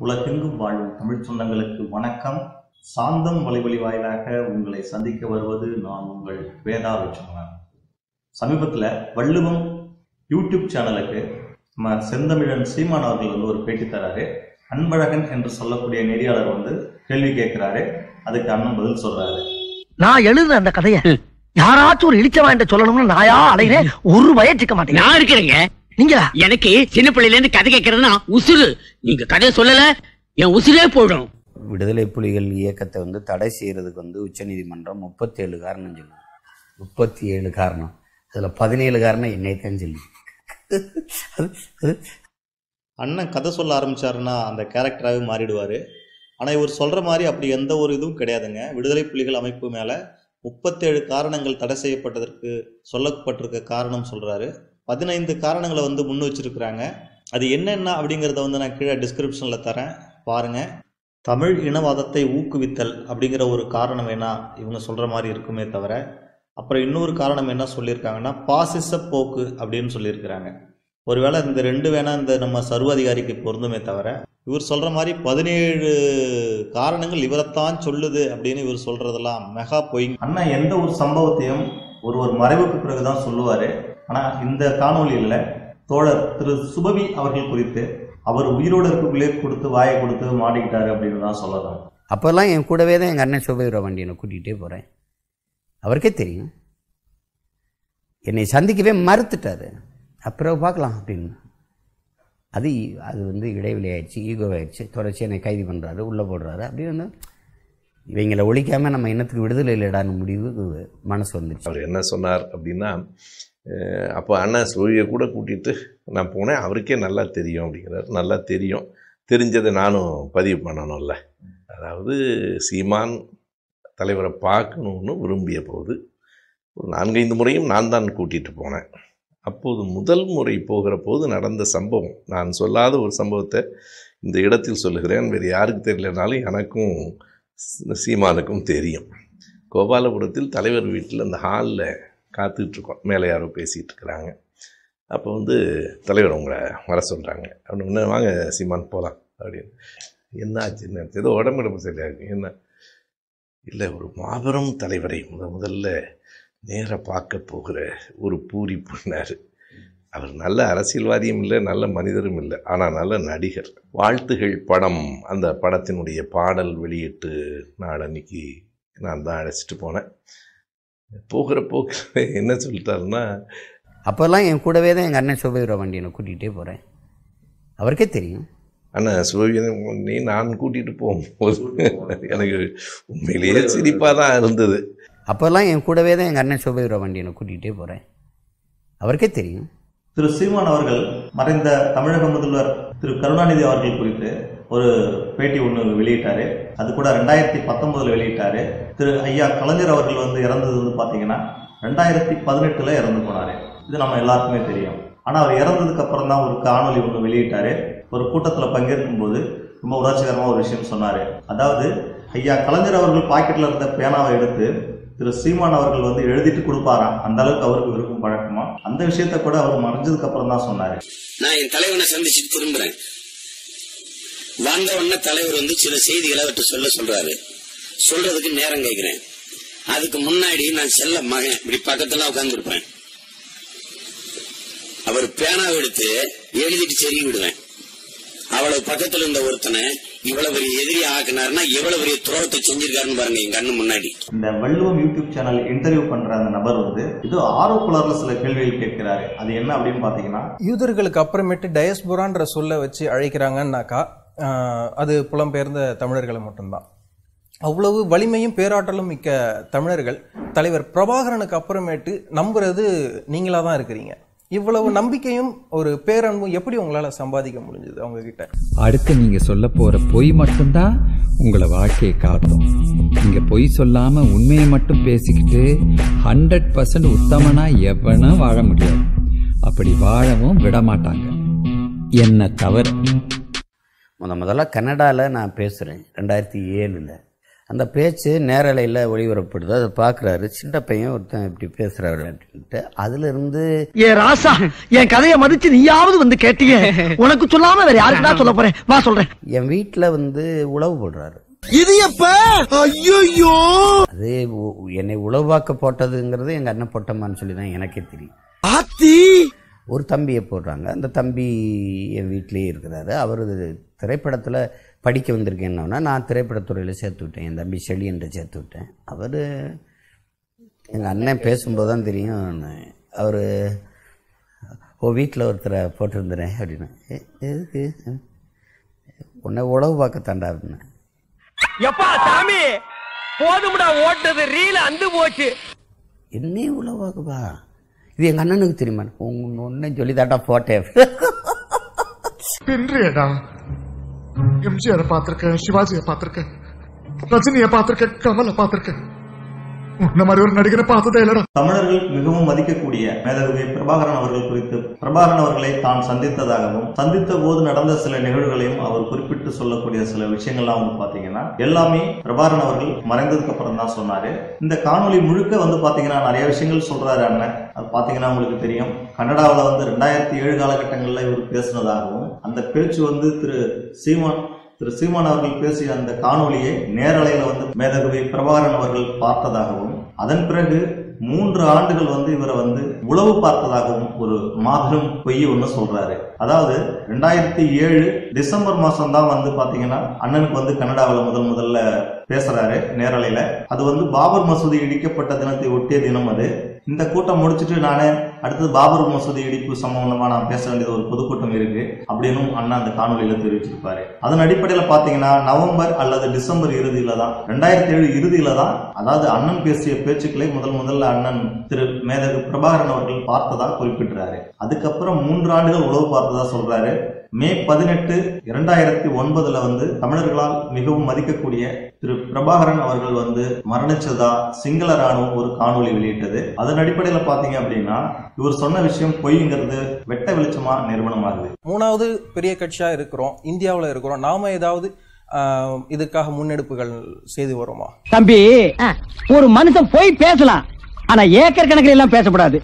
உலகெங்கும் வாழும் தமிழ் சொந்தங்களுக்கு வணக்கம். சாந்தம் வலைவழி வாயிலாக உங்களை சந்திக்க வருவது நான் உங்கள் வேதா லட்சுமணன். சமீபத்தில் வள்ளுவம் யூடியூப் சேனலுக்கு நம்ம செந்தமிழன் சீமான் அவர்கள் ஒரு பேட்டி தராரு. அன்பழகன் என்று சொல்லக்கூடிய நெறியாளர் கேள்வி கேட்கிறாரு. அதுக்கு அண்ணன் பதில் சொல்றாரு. நான் எழுதுன அந்த கதையை யாராச்சும் ஒரு இழிச்சவா என்று சொல்லணும்னு நாயா அலைகிறேன். ஒரு வயச்சுக்க மாட்டேன். நான் இருக்கிறேங்க. நீங்க எனக்கு சின்ன பிள்ளையில இருந்து கதை கேட்கறதுன்னா உசுறு. நீங்க கதையை சொல்லல என் உசுரே போயிடும். விடுதலை புலிகள் இயக்கத்தை தடை செய்யறதுக்கு உச்சநீதிமன்றம் 37 காரணம் சொல்லுது. 37 காரணம். அதுல 17 காரணம் என்னைத்தான் சொல்லி. அண்ணன் கதை சொல்ல ஆரம்பிச்சாருன்னா அந்த கேரக்டராகவே மாறிடுவாரு. ஆனா இவர் சொல்ற மாதிரி அப்படி எந்த ஒரு இதுவும் கிடையாதுங்க. விடுதலை புலிகள் அமைப்பு மேல 37 காரணங்கள் தடை செய்யப்பட்டதற்கு சொல்லப்பட்டிருக்க காரணம் சொல்றாரு. 15 காரணங்களை முன் வச்சிருக்கிறாங்க. அது என்னென்ன அப்படிங்கிறத நான் கீழே டிஸ்கிரிப்ஷனில் தரேன், பாருங்க. தமிழ் இனவாதத்தை ஊக்குவித்தல் அப்படிங்கிற ஒரு காரணம் வேணா இவங்க சொல்கிற மாதிரி இருக்குமே தவிர, அப்புறம் இன்னொரு காரணம் என்ன சொல்லியிருக்காங்கன்னா பாசிச போக்கு அப்படின்னு சொல்லியிருக்கிறாங்க. ஒருவேளை இந்த ரெண்டு வேணா நம்ம சர்வாதிகாரிக்கு பொருந்துமே தவிர, இவர் சொல்கிற மாதிரி 17 காரணங்கள் இவரைத்தான் சொல்லுது அப்படின்னு இவர் சொல்கிறதெல்லாம் மெகா பொய். அண்ணா எந்த ஒரு சம்பவத்தையும் ஒரு மறைவுக்கு பிறகுதான் சொல்லுவார். ஆனால் இந்த காணொலியில் தோழர் திரு சுபவி அவர்கள் குறித்து அவர் உயிரோடு இருக்கக்குள்ளே கொடுத்து வாயை கொடுத்து மாட்டிக்கிட்டாரு அப்படின்னு தான் சொல்லலாம். அப்போல்லாம் என் கூடவே தான் எங்கள் அண்ணன் சுபவீர வண்டியை கூட்டிகிட்டே போகிறேன். அவருக்கே தெரியும். என்னை சந்திக்கவே மறுத்துட்டாரு. அப்புறம் பார்க்கலாம் அப்படின்னு. அது இடைவெளி ஆயிடுச்சு, ஈகோ ஆயிடுச்சு. தொடர்ச்சி என்னை கைது பண்ணுறாரு, உள்ளே போடுறாரு. அப்படி இவங்களை ஒழிக்காமல் நம்ம இன்னத்துக்கு விடுதலை இல்லைடான்னு முடிவு மனசு வந்துச்சு. அவர் என்ன சொன்னார் அப்படின்னா, அப்போ அண்ணன் சுழியை கூட கூட்டிகிட்டு நான் போனேன். அவருக்கே நல்லா தெரியும் அப்படிங்கிறார். நல்லா தெரியும். தெரிஞ்சதை நானும் பதிவு பண்ணணும்ல. அதாவது சீமான் தலைவரை பார்க்கணுன்னு விரும்பிய போது ஒரு 4-5 முறையும் நான் தான் கூட்டிகிட்டு போனேன். அப்போது முதல் முறை போகிற போது நடந்த சம்பவம், நான் சொல்லாத ஒரு சம்பவத்தை இந்த இடத்தில் சொல்லுகிறேன். வேறு யாருக்கு தெரியலனாலும் எனக்கும் சீமானுக்கும் தெரியும். கோபாலபுரத்தில் தலைவர் வீட்டில் அந்த ஹாலில் காத்துட்ருக்கோம். மேலே யாரோ பேசிகிட்டு இருக்கிறாங்க. அப்போ தலைவர் உங்களை வர சொல்கிறாங்க. அப்படின்னு வாங்க சீமான் போகலாம் அப்படின்னு. என்ன ஆச்சுன்னு ஏதோ உடம்பு சரியாக இருக்கு. என்ன இல்லை, ஒரு மாபெரும் தலைவரை முதல்ல நேராக பார்க்க போகிற ஒரு பூரிப்புனார். அவர் நல்ல அரசியல்வாதியும் இல்லை, நல்ல மனிதரும் இல்லை, ஆனால் நல்ல நடிகர். வாழ்த்துகள் படம், அந்த படத்தினுடைய பாடல் வெளியிட்டு நாள் அன்னைக்கு நான் தான் அழைச்சிட்டு போனேன். போகிற போக்கு என்ன சொல்லிட்டாருன்னா, அப்போல்லாம் என் கூடவே தான் எங்கள் அண்ணன் சுபவீர வண்டியை கூட்டிகிட்டே போகிறேன். அவருக்கே தெரியும். அண்ணன் சுபவீரனை நான் கூட்டிகிட்டு போகும்போது எனக்கு உண்மையிலேயே சிரிப்பாக தான் இருந்தது. அப்போல்லாம் என் கூடவே தான் எங்கள் அண்ணன் சுபவீர வண்டியை கூட்டிகிட்டே போகிறேன். அவருக்கே தெரியும். திரு சீமான் அவர்கள் மறைந்த தமிழக முதல்வர் திரு கருணாநிதி அவர்கள் குறித்து ஒரு பேட்டி வெளியிட்டாரு. அது கூட 2019 வெளியிட்டாரு. திரு ஐயா கலைஞர் அவர்கள் இறந்தது பார்த்தீங்கன்னா 2018 இறந்து போனாரு. இது நம்ம எல்லாருக்குமே தெரியும். ஆனால் அவர் இறந்ததுக்கு அப்புறம் தான் ஒரு காணொலி வெளியிட்டாரு. ஒரு கூட்டத்தில் பங்கேற்கும் போது ரொம்ப உணர்ச்சிகரமாக ஒரு விஷயம் சொன்னாரு. அதாவது ஐயா கலைஞர் அவர்கள் பாக்கெட்டில் இருந்த பேனாவை எடுத்து திரு சீமான் அவர்கள் எழுதிட்டு கொடுப்பாராம். அந்த அளவுக்கு அவருக்கு விருப்பம் பழக்கமா. அந்த விஷயத்த கூட அவர் மறைஞ்சதுக்கு அப்புறம் தான் சொன்னாரு. நான் என் தலைவனை சந்திச்சுட்டு திரும்புறேன். வந்த உடனே தலைவர் சில செய்திகளை அவர்கிட்ட சொல்றாரு. சொல்றதுக்கு நேரம் கேட்கிறேன். அதுக்கு முன்னாடி நான் செல்ல மகன் இப்படி பக்கத்துல உட்கார்ந்துருப்பேன். அவர் பேனாவை எடுத்து எழுதிட்டு செருகி விடுவேன். அவ்வளவு பக்கத்துல இருந்த ஒருத்தனை இவ்வளவு பெரிய எதிரி ஆக்குனாருன்னா எவ்வளவு பெரிய துரோகத்தை செஞ்சிருக்காருன்னு பாருங்க என் கண்ணு முன்னாடி. இந்த வள்ளுவம் யூடியூப் சேனல் இன்டர்வியூ பண்ற அந்த நபர் இது ஆர்வக்குளர்ல சில கேள்விகள் கேட்கிறாரு. அது என்ன அப்படின்னு பாத்தீங்கன்னா, யூதர்களுக்கு அப்புறமேட்டு டயஸ்போரான்ற சொல்ல வச்சு அழைக்கிறாங்கன்னாக்கா அது புலம்பெயர்ந்த தமிழர்களை மட்டும்தான். அவ்வளவு வலிமையும் பேராற்றலும் மிக்க தமிழர்கள் தலைவர் பிரபாகரனுக்கு அப்புறமேட்டு நம்புறது நீங்களா தான் இருக்கிறீங்க. இவ்வளவு நம்பிக்கையும் ஒரு பேரன்பும் எப்படி உங்களால சம்பாதிக்க முடிஞ்சது அவங்க கிட்ட? அடுத்து நீங்க சொல்ல போற பொய் மட்டும்தான் உங்களை வாழ்க்கையை காட்டும். நீங்க பொய் சொல்லாம உண்மையை மட்டும் பேசிக்கிட்டு 100% உத்தமனா எவனும் வாழ முடியாது. அப்படி வாழவும் விட மாட்டாங்க. என்ன தவிர முதல்ல கனடாவில் நான் பேசுகிறேன் 2007. அந்த பேச்சு நேரலையில் ஒளிபரப்படுது. அதை பார்க்குறாரு. சின்ன பையன் ஒருத்தன் இப்படி பேசுகிறாரு அப்படின்ட்டு அதிலிருந்து ஏ ராசா, என் கதையை மதிச்சு நீயாவது வந்து கேட்டீங்க. உனக்கு சொல்லாம வேற யாருக்குடா சொல்ல போறேன், வா சொல்றேன். என் வீட்டில் உழவு போடுறாரு. இது எப்ப? ஐயோ, அது என்னை உழவாக்க போட்டதுங்கிறது எங்கள் அண்ணன் போட்டம்மான்னு சொல்லி தான் எனக்கே தெரியும். ஆத்தி ஒரு தம்பியை போடுறாங்க. அந்த தம்பி என் வீட்டிலேயே இருக்கிறாரு. அவர் திரைப்படத்தில் படிக்க வந்திருக்கேன்னா நான் திரைப்படத்துறையில் சேர்த்து விட்டேன். என் தம்பி செழியன்ட்டு சேர்த்து விட்டேன். அவர் எங்கள் அண்ணன் பேசும்போது தான் தெரியும். அவர் வீட்டில் ஒருத்தரை போட்டிருந்துறேன் அப்படின்னு. எதுக்கு? உன்னை உழவு பார்க்கத்தாண்டா அப்படின்னு. எப்பா சாமி, போதும்டா ஓட்டது, ரீல அந்து போச்சு. என்னையும் உழவு பார்க்கப்பா, இது எங்கள் அண்ணனுக்கு தெரியுமா? ஒன்னு சொல்லி தாட்டா போட்டேன். பின்றியடா, எம்ஜிஆரை பார்த்திருக்கேன், சிவாஜியை பார்த்திருக்கேன், ரஜினியை பார்த்திருக்கேன், கமலை பார்த்திருக்கேன். உன்ன மாதிரி ஒரு நடிகரை பார்த்ததே இல்லடா. தமிழர்கள் மிகவும் மதிக்கக்கூடிய மேதகு பிரபாகரன் அவர்கள் குறித்து பிரபாகரன் அவர்களை தான் சந்தித்ததாகவும் சந்தித்த போது நடந்த சில நிகழ்வுகளையும் அவர் குறிப்பிட்டு சொல்லக்கூடிய சில விஷயங்கள்லாம் பாத்தீங்கன்னா எல்லாமே பிரபாகரன் அவர்கள் மறைந்ததுக்கு அப்புறம் தான் சொன்னாரு. இந்த காணொலி முழுக்க பாத்தீங்கன்னா நிறைய விஷயங்கள் சொல்றாரு அண்ணன். அது பாத்தீங்கன்னா உங்களுக்கு தெரியும். கன்னடாவில் 2007 காலகட்டங்களில் இவர் பேசினதாகவும் அந்த பேச்சு திரு சீமான் அவர்கள் பேசிய அந்த காணொலியை நேரலையில மேதகு பிரபாகரன் அவர்கள் பார்த்ததாகவும் அதன் பிறகு 3 ஆண்டுகள் இவரை உளவு பார்த்ததாகவும் ஒரு மாபெரும் பொய் ஒன்று சொல்றாரு. அதாவது 2007 டிசம்பர் மாசம் தான் பாத்தீங்கன்னா அண்ணனுக்கு கனடாவில் முதல்ல பேசுறாரு நேரலையில. அது பாபர் மசூதி இடிக்கப்பட்ட தினத்தை ஒட்டிய தினம். அது இந்த கூட்டம் முடிச்சுட்டு நானே அடுத்தது பாபர் மசூதி இடிப்பு சம்பந்தமா நான் பேச வேண்டியது ஒரு பொதுக்கூட்டம் இருக்கு அப்படின்னு அண்ணா அந்த காணொலியில தெரிவிச்சிருப்பாரு. அதன் அடிப்படையில பாத்தீங்கன்னா நவம்பர் அல்லது டிசம்பர் இறுதியில தான் 2007 இறுதியில தான் அதாவது அண்ணன் பேசிய பேச்சுக்களை முதல்ல அண்ணன் திரு மேதகு பிரபாகரன் அவர்கள் பார்த்ததா குறிப்பிட்டாரு. அதுக்கப்புறம் 3 ஆண்டுகள் உளவு பார்த்ததா சொல்றாரு. மே 18, 2009 தமிழர்களால் மிகவும் மதிக்கக்கூடிய திரு பிரபாகரன் அவர்கள் மரணிச்சதா சிங்கள ராணுவம் ஒரு காணொலி வெளியிட்டது. அதன் அடிப்படையில் பாத்தீங்க அப்படின்னா இவர் சொன்ன விஷயம் பொய்ங்கிறது வெட்ட வெளிச்சமா நிறுவனமாகுது. 3வது பெரிய கட்சியா இருக்கிறோம், இந்தியாவில் இருக்கிறோம். நாம ஏதாவது இதுக்காக முன்னெடுப்புகள் செய்து வரோமா? தம்பி, ஒரு மனுஷன் போய் பேசலாம், ஆனா ஏக்கர் கணக்கில் எல்லாம் பேசக்கூடாது.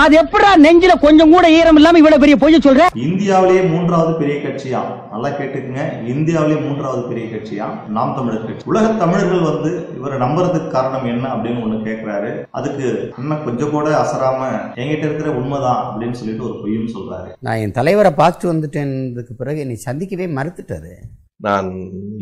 அது எப்படா நெஞ்சில கொஞ்சம் கூட ஈரம் இல்லாம இவ்வளவு பெரிய பொய்ய சொல்ற? இந்தியாவிலேயே 3வது பெரிய கட்சியா, நல்லா கேட்டுக்குங்க, இந்தியாவிலேயே 3வது பெரிய கட்சியா நாம் தமிழர் கட்சி. உலக தமிழர்கள் இவரை நம்புறதுக்கு காரணம் என்ன அப்படின்னு ஒண்ணு கேட்கிறாரு. அதுக்கு அண்ணன் கொஞ்சம் கூட அசராம என்கிட்ட இருக்கிற உண்மைதான் அப்படின்னு சொல்லிட்டு ஒரு பொய்யும் சொல்றாரு. நான் என் தலைவரை பார்த்துட்டு வந்துட்டேன்றதுக்கு பிறகு என்னை சந்திக்கவே மறுத்துட்டாரு. நான்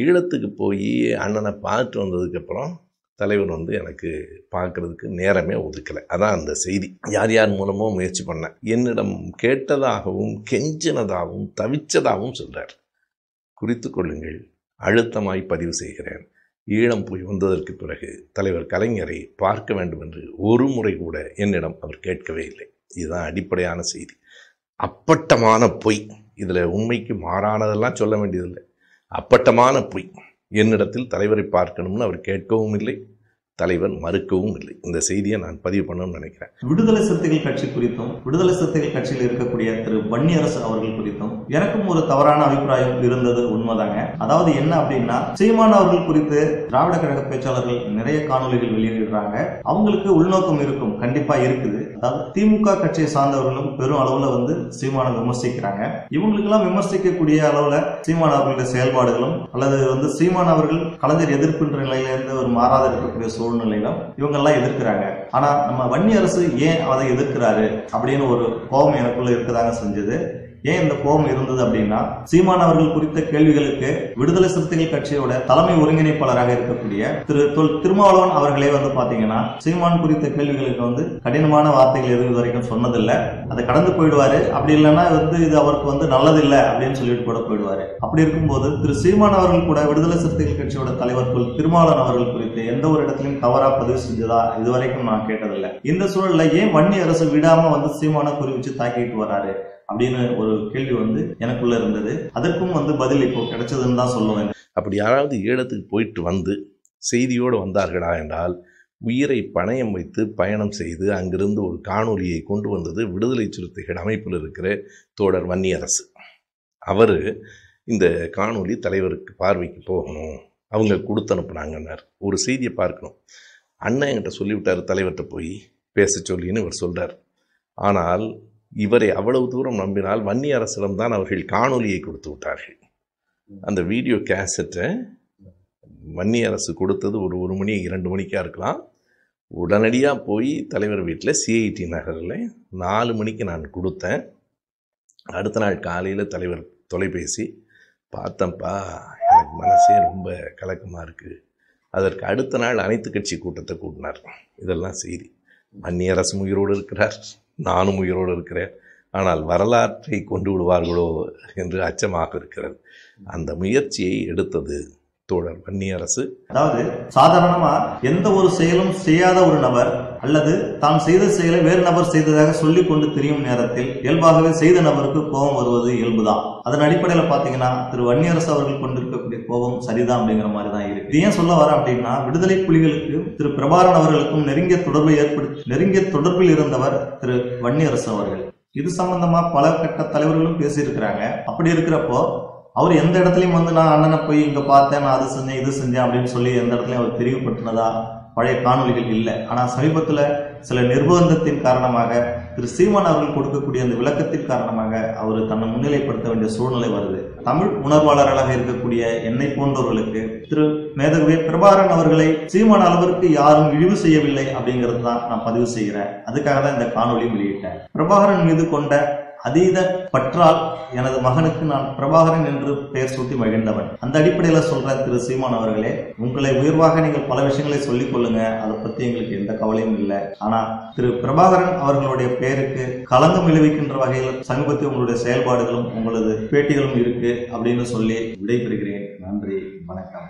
ஈழத்துக்கு போய் அண்ணனை பார்த்துட்டு வந்ததுக்கு அப்புறம் தலைவர் எனக்கு பார்க்கறதுக்கு நேரமே ஒதுக்கலை. அதான் அந்த செய்தி. யார் யார் மூலமோ முயற்சி பண்ணேன். என்னிடம் கேட்டதாகவும் கெஞ்சினதாகவும் தவிச்சதாகவும் சொல்றார். குறித்து கொள்ளுங்கள், அழுத்தமாய் பதிவு செய்கிறேன். ஈழம் போய் வந்ததற்கு பிறகு தலைவர் கலைஞரை பார்க்க வேண்டும் என்று ஒரு முறை கூட என்னிடம் அவர் கேட்கவே இல்லை. இதுதான் அடிப்படையான செய்தி. அப்பட்டமான பொய். இதில் உண்மைக்கு மாறானதெல்லாம் சொல்ல வேண்டியதில்லை. அப்பட்டமான பொய். என்னிடத்தில் தலைவரை பார்க்கணும்னு அவர் கேட்கவும் இல்லை, தலைவர் மறுக்கவும் இல்லை. இந்த செய்தியை நான் பதிவு பண்ணணும்னு நினைக்கிறேன். விடுதலை சிறுத்தைகள் கட்சி குறித்தும் விடுதலை சிறுத்தைகள் கட்சியில் இருக்கக்கூடிய திரு வன்னியரசு அவர்கள் குறித்தும் எனக்கும் ஒரு தவறான அபிப்பிராயம் இருந்தது உண்மைதாங்க. அதாவது என்ன அப்படின்னா, சீமான் அவர்கள் குறித்து திராவிட கழக பேச்சாளர்கள் நிறைய காணொலிகள் வெளியிடுறாங்க. அவங்களுக்கு உள்நோக்கம் இருக்கும், கண்டிப்பா இருக்குது. அதாவது திமுக கட்சியை சார்ந்தவர்களும் பெரும் அளவுல சீமானை விமர்சிக்கிறாங்க. இவங்களுக்கு எல்லாம் விமர்சிக்கக்கூடிய அளவுல சீமான் அவர்களுடைய செயல்பாடுகளும் அல்லது சீமான் அவர்கள் கலைஞர் எதிர்ப்புன்ற நிலையில இருந்து ஒரு மாறாத இருக்கக்கூடிய சூழ்நிலையிலும் இவங்க எல்லாம் எதிர்க்கிறாங்க. ஆனா நம்ம வன்னியரசு ஏன் அதை எதிர்க்கிறாரு அப்படின்னு ஒரு கோபம் எனக்குள்ள இருக்கதாங்க செஞ்சது. ஏன் இந்த கோபம் இருந்தது அப்படின்னா, சீமான் அவர்கள் குறித்த கேள்விகளுக்கு விடுதலை சிறுத்தைகள் கட்சியோட தலைமை ஒருங்கிணைப்பாளராக இருக்கக்கூடிய திரு திருமாவளவன் அவர்களே பாத்தீங்கன்னா சீமான் குறித்த கேள்விகளுக்கு கடினமான வார்த்தைகள் எதுவும் வரைக்கும் சொன்னதில்லை. அதை கடந்து போயிடுவாரு. அப்படி இல்லைன்னா இது அவருக்கு நல்லதில்லை அப்படின்னு சொல்லிட்டு கூட போயிடுவாரு. அப்படி இருக்கும்போது திரு சீமான் அவர்கள் கூட விடுதலை சிறுத்தைகள் கட்சியோட தலைவர் திருமாவளவன் அவர்கள் குறித்து எந்த ஒரு இடத்திலும் தவறா பதிவு செஞ்சதா இதுவரைக்கும் நான் கேட்டதில்லை. இந்த சூழல்ல ஏன் வன்னி அரசு விடாம சீமான குறிவிச்சு தாக்கிட்டு வராரு அப்படின்னு ஒரு கேள்வி எனக்குள்ள இருந்தது. அதற்கும் பதில் இப்போ கிடைச்சதுன்னு தான் சொல்லுவேன். அப்படி யாராவது ஈழத்துக்கு போயிட்டு செய்தியோடு வந்தார்களா என்றால், உயிரை பணயம் வைத்து பயணம் செய்து அங்கிருந்து ஒரு காணொலியை கொண்டு வந்தது விடுதலை சிறுத்தைகள் அமைப்பில் இருக்கிற தோழர் வன்னியரசு. அவர் இந்த காணொலி தலைவருக்கு பார்வைக்கு போகணும், அவங்க கொடுத்து அனுப்புனாங்கன்னார். ஒரு செய்தியை பார்க்கணும். அண்ணன் என்கிட்ட சொல்லிவிட்டார் தலைவர்கிட்ட போய் பேச சொல்லின்னு இவர் சொல்கிறார். ஆனால் இவரை அவ்வளவு தூரம் நம்பினால் வன்னி அரசிடம்தான் அவர்கள் காணொலியை கொடுத்து விட்டார்கள். அந்த வீடியோ கேசட்டை வன்னி அரசு கொடுத்தது ஒரு 1 மணி 2 மணிக்காக இருக்கலாம். உடனடியாக போய் தலைவர் வீட்டில் சிஐடி நகரில் 4 மணிக்கு நான் கொடுத்தேன். அடுத்த நாள் காலையில் தலைவர் தொலைபேசி, பார்த்தப்பா எனக்கு மனசே ரொம்ப கலக்கமாக இருக்குது. அதற்கு அடுத்த நாள் அனைத்து கட்சி கூட்டத்தை கூட்டினார். இதெல்லாம் செய்தி. வன்னி அரசு உயிரோடு இருக்கிறார், நானும் உயிரோடு இருக்கிறேன். ஆனால் வரலாற்றை கொண்டு விடுவார்களோ என்று அச்சமாக இருக்கிறது. அந்த முயற்சியை எடுத்தது தோழர் வன்னி அரசு. அதாவது சாதாரணமா எந்த ஒரு செயலும் செய்யாத ஒரு நபர் அல்லது தான் செய்த செயலை வேறு நபர் செய்ததாக சொல்லிக் கொண்டு திரியும் நேரத்தில் இயல்பாகவே செய்த நபருக்கு கோபம் வருவது இயல்புதான். அதன் அடிப்படையில் பாத்தீங்கன்னா திரு வன்னியரசு அவர்கள் கொண்டிருக்கக்கூடிய கோபம் சரிதான் அப்படிங்கிற மாதிரி தான் இருக்கு. இது ஏன் சொல்ல வர அப்படின்னா, விடுதலை புலிகளுக்கு திரு பிரபாகரன் அவர்களுக்கும் நெருங்கிய தொடர்பில் இருந்தவர் திரு வன்னியரசு அவர்கள். இது சம்பந்தமா பல கட்ட தலைவர்களும் பேசியிருக்கிறாங்க. அப்படி இருக்கிறப்போ அவர் எந்த இடத்துலையும் வந்து நான் அண்ணனை போய் இங்க பார்த்தேன், நான் அது செஞ்சேன் இது செஞ்சேன் அப்படின்னு சொல்லி எந்த இடத்துலையும் அவர் தெரிவுபடுத்தினதா பழைய காணொலிகள் இல்லை. ஆனா சமீபத்துல சில நிர்பந்தத்தின் காரணமாக திரு சீமான் அவர்கள் கொடுக்கக்கூடிய அந்த விளக்கத்தின் காரணமாக அவர் தன்னை முன்னிலைப்படுத்த வேண்டிய சூழ்நிலை வருது. தமிழ் உணர்வாளர்களாக இருக்கக்கூடிய என்னை போன்றவர்களுக்கு திரு மேதகுவே பிரபாகரன் அவர்களை சீமான் அளவிற்கு யாரும் இழிவு செய்யவில்லை அப்படிங்கிறது தான் நான் பதிவு செய்கிறேன். அதுக்காக தான் இந்த காணொலி வெளியிட்டேன். பிரபாகரன் மீது கொண்ட அதீத பற்றால் எனது மகனுக்கு நான் பிரபாகரன் என்று பெயர் சூட்டி மகிழ்ந்தவன். அந்த அடிப்படையில சொல்ற திரு சீமான் அவர்களே, உங்களை உயர்வாக நீங்கள் பல விஷயங்களை சொல்லிக் கொள்ளுங்க, அதை பத்தி எங்களுக்கு எந்த கவலையும் இல்லை. ஆனா திரு பிரபாகரன் அவர்களுடைய பெயருக்கு களங்கம் விளைவிக்கின்ற வகையில் சமீபத்தில் உங்களுடைய செயல்பாடுகளும் உங்களது பேட்டிகளும் இருக்கு அப்படின்னு சொல்லி விடைபெறுகிறேன். நன்றி, வணக்கம்.